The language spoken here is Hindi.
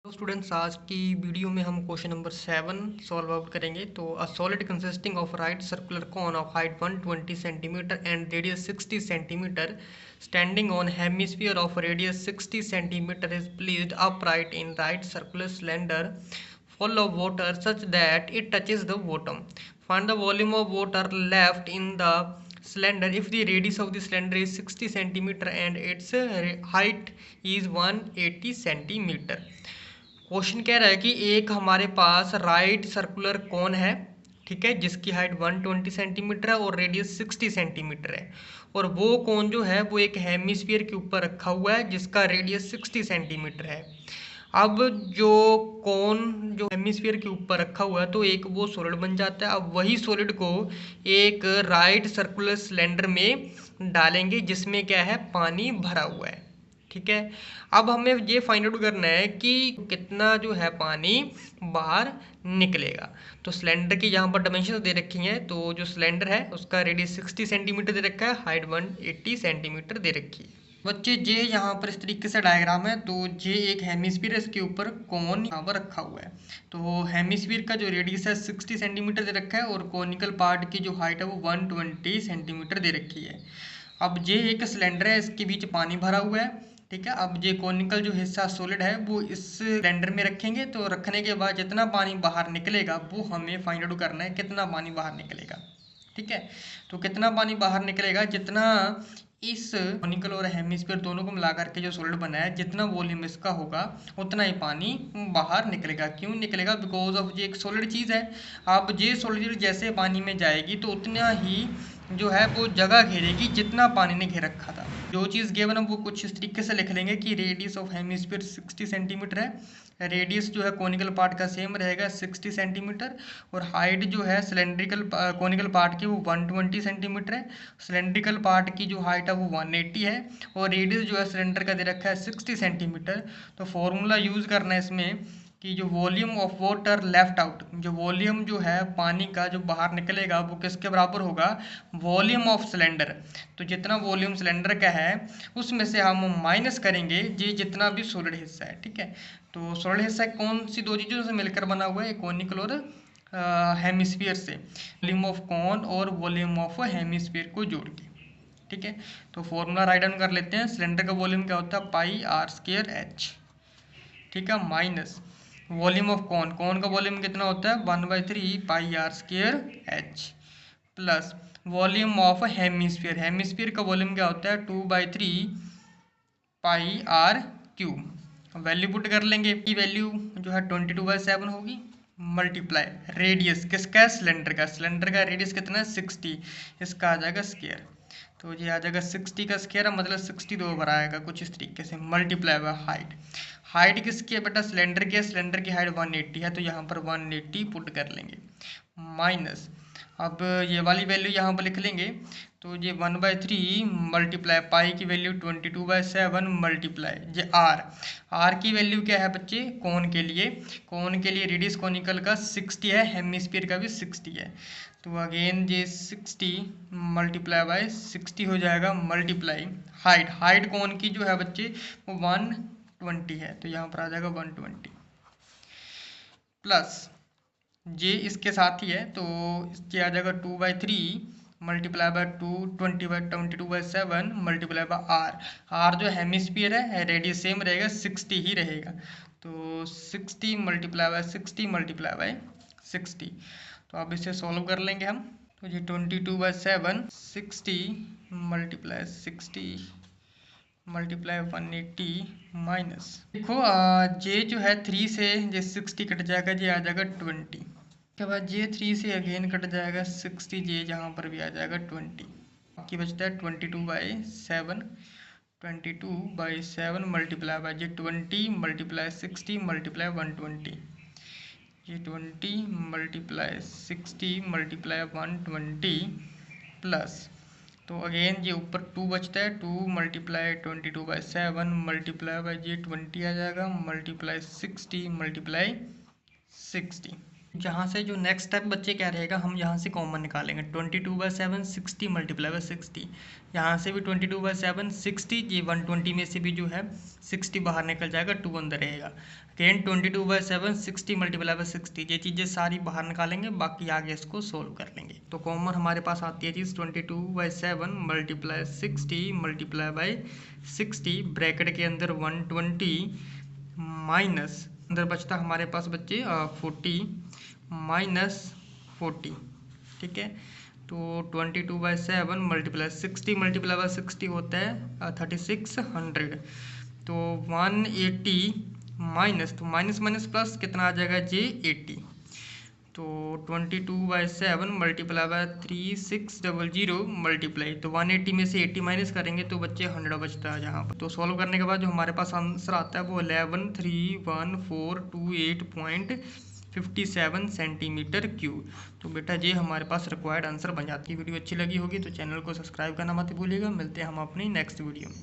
तो स्टूडेंट्स, आज की वीडियो में हम क्वेश्चन नंबर 7 सॉल्व आउट करेंगे। तो a solid consisting of right circular cone of height 120 centimetre and radius 60 centimetre standing on hemisphere of radius 60 centimetre is placed upright in right circular cylinder full of water such that it touches the bottom. Find the volume of water left in the cylinder if the radius of the cylinder is 60 centimeter and its height is 180 centimeter. Question कह रहा है कि एक हमारे पास राइट सर्कुलर कोन है, ठीक है, जिसकी हाइट 120 सेंटीमीटर है और रेडियस 60 सेंटीमीटर है। और वो कोन जो है वो एक हेमिस्फीयर के ऊपर रखा हुआ है जिसका रेडियस 60 सेंटीमीटर है। अब जो कोन जो हेमिस्फीयर के ऊपर रखा हुआ है तो एक वो सॉलिड बन जाता है। अब वही सॉलिड को एक राइट सर्कुलर सिलेंडर में डालेंगे जिसमें क्या है, पानी भरा हुआ है, ठीक है। अब हमें ये फाइंड आउट करना है कि कितना जो है पानी बाहर निकलेगा। तो सिलेंडर की यहाँ पर डायमेंशन दे रखी हैं। तो जो सिलेंडर है उसका रेडियस 60 सेंटीमीटर दे रखा है, हाइट 180 सेंटीमीटर दे रखी है। बच्चे जे यहाँ पर इस तरीके से डायग्राम है। तो जे एक हेमिस्फीयर है, इसके ऊपर कोन यहाँ पर रखा हुआ है। तो हेमिस्फीयर का जो रेडियस है 60 सेंटीमीटर दे रखा है और कोनिकल पार्ट की जो हाइट है वो 120 सेंटीमीटर दे रखी है। अब जे एक सिलेंडर है, इसके बीच पानी भरा हुआ है, ठीक है। अब ये कॉनिकल जो हिस्सा सॉलिड है वो इस सिलेंडर में रखेंगे। तो रखने के बाद जितना पानी बाहर निकलेगा वो हमें फाइंड आउट करना है, कितना पानी बाहर निकलेगा, ठीक है। तो कितना पानी बाहर निकलेगा, जितना इस कॉनिकल और हेमिस्फीयर दोनों को मिला करके जो सॉलिड बना है, जितना वॉल्यूम इसका होगा उतना ही पानी बाहर निकलेगा। क्यों निकलेगा? बिकॉज ऑफ ये एक सॉलिड चीज़ है। अब ये सॉलिड जैसे पानी में जाएगी तो उतना ही जो है वो जगह घेरेगी जितना पानी ने घेर रखा था। जो चीज़ गिवन है वो कुछ इस तरीके से लिख लेंगे कि रेडियस ऑफ हेमिस्फीयर 60 सेंटीमीटर है, रेडियस जो है कॉनिकल पार्ट का सेम रहेगा 60 सेंटीमीटर, और हाइट जो है सिलेंड्रिकल कॉनिकल पार्ट की वो 120 सेंटीमीटर है, सिलेंड्रिकल पार्ट की जो हाइट है वो 180 है, और रेडियस जो है सिलेंडर का दे रखा है 60 सेंटीमीटर। तो फॉर्मूला यूज़ करना है इसमें कि जो volume of water left out, जो वॉल्यूम जो है पानी का जो बाहर निकलेगा वो किसके बराबर होगा, वॉल्यूम ऑफ सिलेंडर। तो जितना वॉल्यूम सिलेंडर का है उसमें से हम माइनस करेंगे ये जितना भी सॉलिड हिस्सा है, ठीक है। तो सॉलिड हिस्सा कौन सी दो चीज़ों से मिलकर बना हुआ है, कॉनिकल और हेमिस्फीयर से, वॉल्यूम ऑफ कॉन और वॉल्यूम ऑफ हेमिस्फीयर को जोड़ के, ठीक है। तो फॉर्मूला राइट डाउन कर लेते हैं। सिलेंडर का वॉल्यूम क्या होता है, पाई आर स्क्वायर एच, ठीक है, minus volume of cone, cone का वॉल्यूम कितना होता है 1/3 pi R square H, plus volume of hemisphere, hemisphere का वॉल्यूम क्या होता है 2/3 pi R cube. Value put कर लेंगे, की वैल्यू जो है 22/7 होगी, मल्टीप्लाई रेडियस किसका है, सिलेंडर का, सिलेंडर का रेडियस कितना है 60, इसका आ जाएगा स्क्वायर। तो ये आ जाएगा 60 का स्क्वायर, मतलब 60 दो बार आएगा कुछ इस तरीके से, मल्टीप्लाई बाय हाइट। हाइट किसकी है बेटा, सिलेंडर की है, सिलेंडर की हाइट 180 है तो यहाँ पर 180 पुट कर लेंगे, माइनस अब ये वाली वैल्यू यहाँ पर लिख लेंगे। तो ये 1/3 मल्टीप्लाई पाई की वैल्यू 22/7 मल्टीप्लाई ये आर की वैल्यू क्या है बच्चे, कोन के लिए, कोन के लिए रेडियस कॉनिकल का 60 है, हेमिस्फीयर का भी 60 है। तो अगेन ये 60 मल्टीप्लाई बाय 60 हो जाएगा, मल्टीप्लाई हाइट, हाइट कोन की जो है बच्चे वो 120 है तो यहाँ पर आ जाएगा 120, प्लस जे इसके साथ ही है तो इसके आ जाएगा 2/3 multiply by 22/7 multiply by R जो हेमिस्फीयर है रेडियस सेम रहेगा 60 ही रहेगा। तो 60 मल्टीप्लाई बाय 60 मल्टीप्लाई बाय 60। तो अब इसे सॉल्व कर लेंगे हम। तो ये 22/7 60 मल्टीप्लाई 60 मल्टीप्लाई 180 माइनस, देखो जे जो है 3 से ये 60 कट जाएगा, ये आ जाएगा 20 के बाद जे 3 से अगेन कट जाएगा 60, जे जहाँ पर भी आ जाएगा 20, बाकी बचता है 22/7, 22/7 multiply by J 20 multiply 60 multiply 120, ये 20 मल्टीप्लाई 60 मल्टीप्लाई 120 प्लस, तो अगेन ये ऊपर 2 बचता है, 2 मल्टीप्लाई 22/7 मल्टीप्लाई बाय जे 20 आ जाएगा, मल्टीप्लाई 60 मल्टीप्लाई 60, जहाँ से जो नेक्स्ट स्टेप बच्चे क्या रहेगा, हम यहाँ से कॉमन निकालेंगे 22/7 60 मल्टीप्लाई बाय 60। यहाँ से भी 22/7 60, ये 120 में से भी जो है 60 बाहर निकल जाएगा, 2 अंदर रहेगा। अगेन 22/7 60 मल्टीप्लाई बाय 60, ये चीज़ें सारी बाहर निकालेंगे, बाकी आगे इसको सोल्व कर लेंगे। तो कॉमन हमारे पास आती है चीज़ 22/7 मल्टीप्लाई 60 मल्टीप्लाई बाय 60, ब्रैकेट के अंदर 120 माइनस अंदर बचता हमारे पास बच्चे 40 माइनस 40, ठीक है। तो 22/7 मल्टीप्लाई 60 मल्टीप्लाई बाय 60 होता है 3600। तो 180 माइनस, तो माइनस माइनस प्लस कितना आ जाएगा जे 80। तो 22/7 मल्टीप्लाई बाय 3600 मल्टीप्लाई, तो 180 में से 80 माइनस करेंगे तो बच्चे 100 बचता है यहाँ पर। तो सॉल्व करने के बाद जो हमारे पास आंसर आता है वो 113142.57 सेंटीमीटर क्यूब। तो बेटा ये हमारे पास रिक्वायर्ड आंसर बन जाती है। वीडियो अच्छी लगी होगी तो चैनल को सब्सक्राइब करना मत भूलिएगा। मिलते हैं हम अपनी नेक्स्ट वीडियो में।